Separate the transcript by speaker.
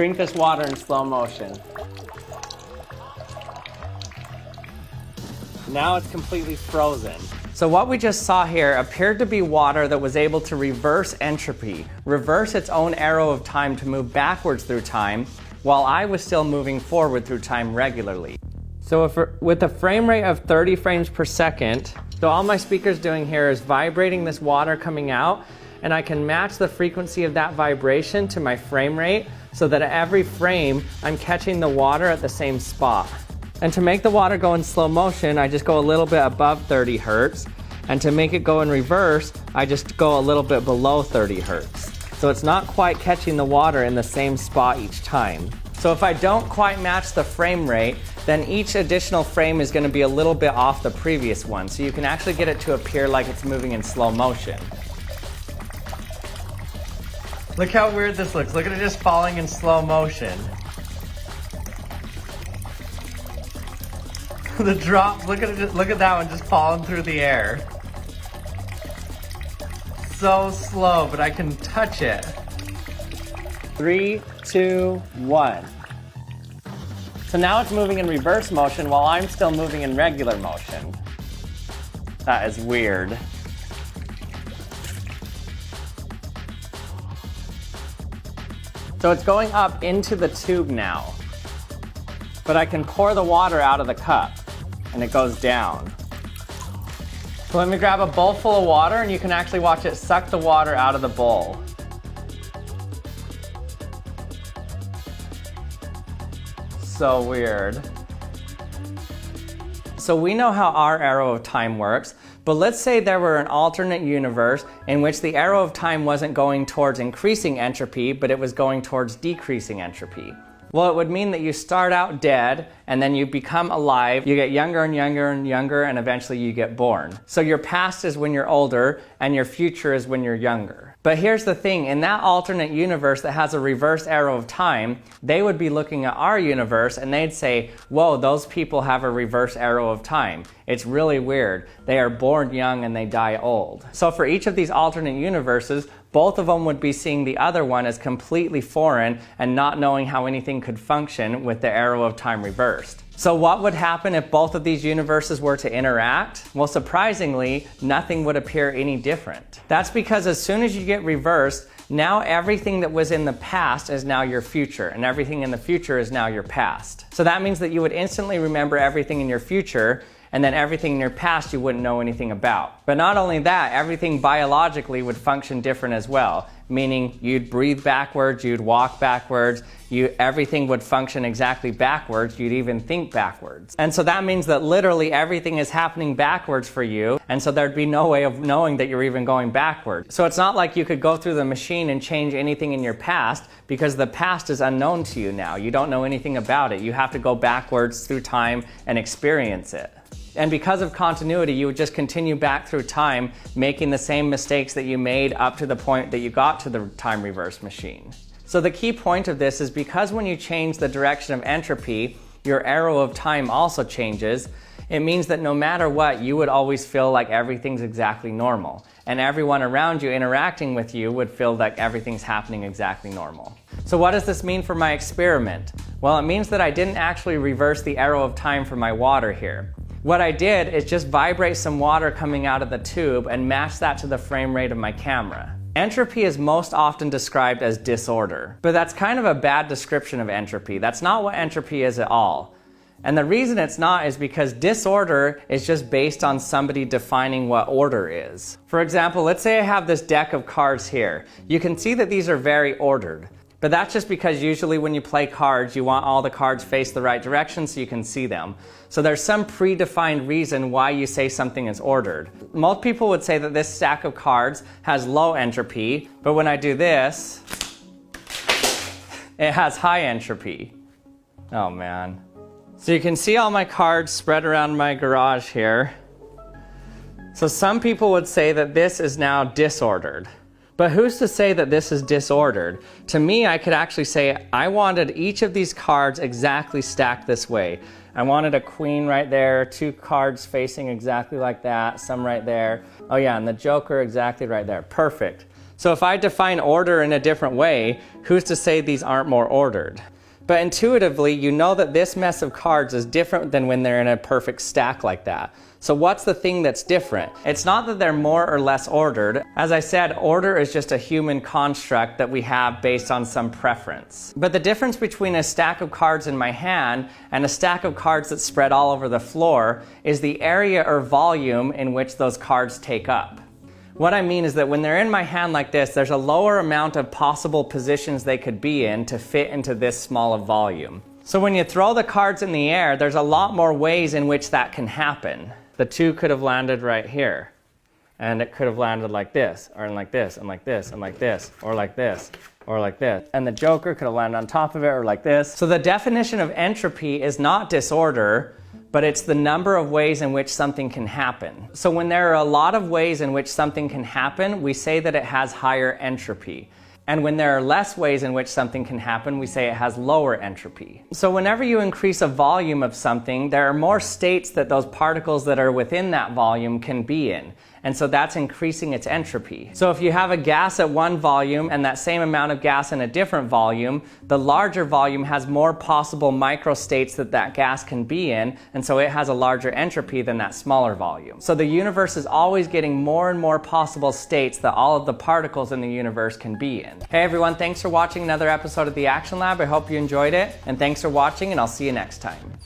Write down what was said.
Speaker 1: drink this water in slow motion. Now it's completely frozen. So what we just saw here appeared to be water that was able to reverse entropy, reverse its own arrow of time to move backwards through time, while I was still moving forward through time regularly. So with a frame rate of 30 frames per second, so all my speaker's doing here is vibrating this water coming out, and I can match the frequency of that vibration to my frame rate so that at every frame I'm catching the water at the same spot. And to make the water go in slow motion, I just go a little bit above 30 hertz. And to make it go in reverse, I just go a little bit below 30 hertz. So it's not quite catching the water in the same spot each time. So if I don't quite match the frame rate, then each additional frame is going to be a little bit off the previous one. So you can actually get it to appear like it's moving in slow motion. Look how weird this looks. Look at it just falling in slow motion. The drop, look at that one just falling through the air. So slow, but I can touch it. 3, 2, 1. So now it's moving in reverse motion while I'm still moving in regular motion. That is weird. So it's going up into the tube now. But I can pour the water out of the cup and it goes down. So let me grab a bowl full of water and you can actually watch it suck the water out of the bowl. So weird. So we know how our arrow of time works, but let's say there were an alternate universe in which the arrow of time wasn't going towards increasing entropy, but it was going towards decreasing entropy. Well, it would mean that you start out dead, and then you become alive, you get younger and younger and younger, and eventually you get born. So your past is when you're older, and your future is when you're younger. But here's the thing, in that alternate universe that has a reverse arrow of time, they would be looking at our universe and they'd say, whoa, those people have a reverse arrow of time. It's really weird. They are born young and they die old. So for each of these alternate universes, both of them would be seeing the other one as completely foreign and not knowing how anything could function with the arrow of time reversed. So what would happen if both of these universes were to interact? Well, surprisingly, nothing would appear any different. That's because as soon as you get reversed, now everything that was in the past is now your future, and everything in the future is now your past. So that means that you would instantly remember everything in your future, and then everything in your past you wouldn't know anything about. But not only that, everything biologically would function different as well, meaning you'd breathe backwards, you'd walk backwards, everything would function exactly backwards, you'd even think backwards. And so that means that literally everything is happening backwards for you, and so there'd be no way of knowing that you're even going backwards. So it's not like you could go through the machine and change anything in your past, because the past is unknown to you now. You don't know anything about it. You have to go backwards through time and experience it. And because of continuity, you would just continue back through time, making the same mistakes that you made up to the point that you got to the time reverse machine. So the key point of this is because when you change the direction of entropy, your arrow of time also changes. It means that no matter what, you would always feel like everything's exactly normal. And everyone around you interacting with you would feel like everything's happening exactly normal. So what does this mean for my experiment? Well, it means that I didn't actually reverse the arrow of time for my water here. What I did is just vibrate some water coming out of the tube and match that to the frame rate of my camera. Entropy is most often described as disorder, but that's kind of a bad description of entropy. That's not what entropy is at all. And the reason it's not is because disorder is just based on somebody defining what order is. For example, let's say I have this deck of cards here. You can see that these are very ordered. But that's just because usually when you play cards, you want all the cards face the right direction so you can see them. So there's some predefined reason why you say something is ordered. Most people would say that this stack of cards has low entropy, but when I do this, it has high entropy. Oh man. So you can see all my cards spread around my garage here. So some people would say that this is now disordered. But who's to say that this is disordered? To me, I could actually say I wanted each of these cards exactly stacked this way. I wanted a queen right there, 2 cards facing exactly like that, some right there. Oh yeah, and the joker exactly right there. Perfect. So if I define order in a different way, who's to say these aren't more ordered? But intuitively, you know that this mess of cards is different than when they're in a perfect stack like that. So what's the thing that's different? It's not that they're more or less ordered. As I said, order is just a human construct that we have based on some preference. But the difference between a stack of cards in my hand and a stack of cards that's spread all over the floor is the area or volume in which those cards take up. What I mean is that when they're in my hand like this, there's a lower amount of possible positions they could be in to fit into this small of volume. So when you throw the cards in the air, there's a lot more ways in which that can happen. The 2 could have landed right here, and it could have landed like this, or like this, and like this, and like this, or like this, or like this. And the joker could have landed on top of it, or like this. So the definition of entropy is not disorder, but it's the number of ways in which something can happen. So when there are a lot of ways in which something can happen, we say that it has higher entropy. And when there are less ways in which something can happen, we say it has lower entropy. So whenever you increase a volume of something, there are more states that those particles that are within that volume can be in. And so that's increasing its entropy. So if you have a gas at one volume and that same amount of gas in a different volume, the larger volume has more possible microstates that that gas can be in, and so it has a larger entropy than that smaller volume. So the universe is always getting more and more possible states that all of the particles in the universe can be in. Hey everyone, thanks for watching another episode of the Action Lab. I hope you enjoyed it, and thanks for watching, and I'll see you next time.